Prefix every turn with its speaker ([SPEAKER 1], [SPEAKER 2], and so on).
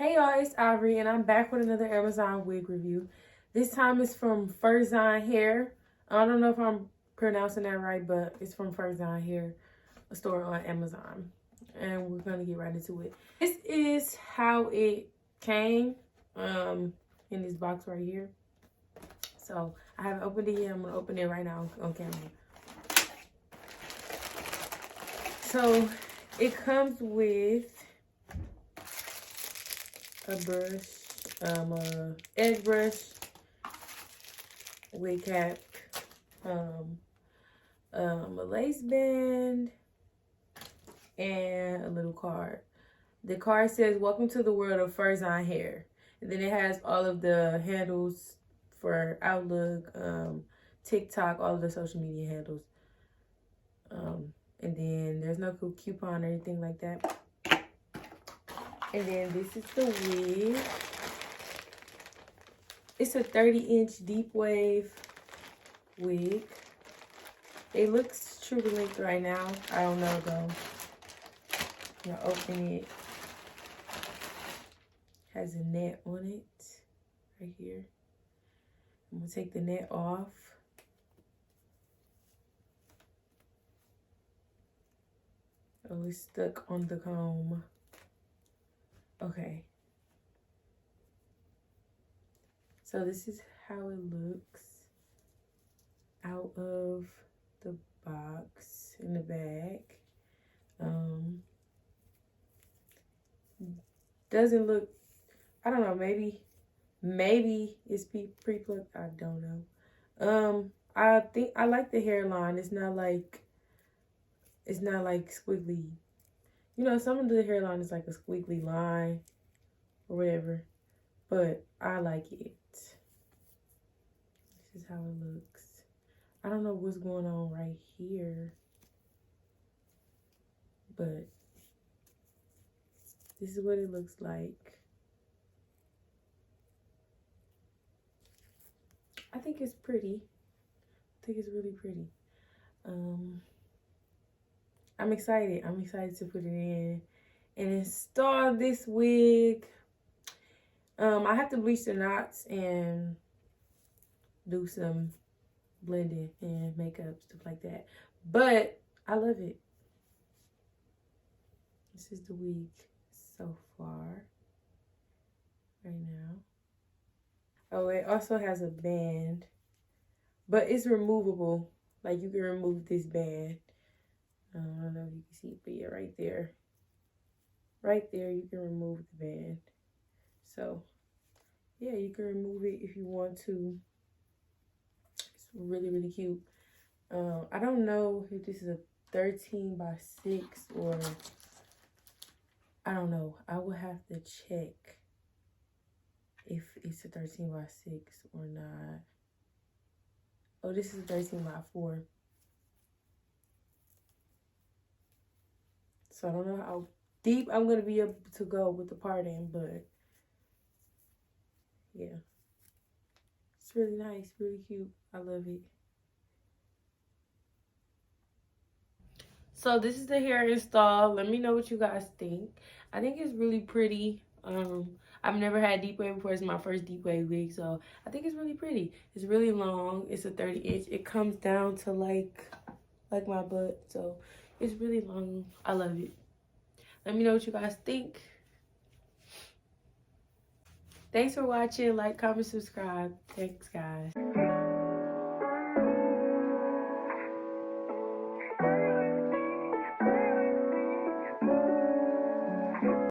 [SPEAKER 1] Hey y'all, it's Aubrey and I'm back with another Amazon wig review. This time it's from FERZZON Hair. I don't know if I'm pronouncing that right, but it's from FERZZON Hair, a store on Amazon. And we're gonna get right into it. This is how it came in this box right here. So I haven't opened it yet. I'm gonna open it right now on camera. So it comes with a brush, a edge brush, wig cap, a lace band, and a little card. The card says, "Welcome to the world of FERZZON Hair." And then it has all of the handles for Outlook, TikTok, all of the social media handles. And then there's no coupon or anything like that. And then this is the wig. It's a 30-inch deep wave wig. It looks true to length right now. I don't know though. I'm gonna open it. Has a net on it right here. I'm gonna take the net off. Oh, it's stuck on the comb. Okay. So this is how it looks out of the box in the bag. Doesn't look, I don't know, maybe it's pre-plucked, I don't know. I think I like the hairline. It's not like squiggly. You know, some of the hairline is like a squiggly line or whatever, but I like it. This is how it looks. I don't know what's going on right here, but this is what it looks like. I think it's pretty. I think it's really pretty. I'm excited. I'm excited to put it in and install this wig. I have to bleach the knots and do some blending and makeup, stuff like that. But I love it. This is the wig so far right now. Oh, it also has a band, but it's removable. Like, you can remove this band. I don't know if you can see it, but yeah, right there. Right there, you can remove the band. So, yeah, you can remove it if you want to. It's really, really cute. I don't know if this is a 13 by 6 or, I don't know. I will have to check if it's a 13 by 6 or not. Oh, this is a 13 by 4. So I don't know how deep I'm going to be able to go with the parting, but yeah. It's really nice, really cute. I love it. So this is the hair install. Let me know what you guys think. I think it's really pretty. I've never had deep wave before. It's my first deep wave wig, so I think it's really pretty. It's really long. It's a 30-inch. It comes down to like my butt, so it's really long. I love it. Let me know what you guys think. Thanks for watching. Like, comment, subscribe. Thanks, guys.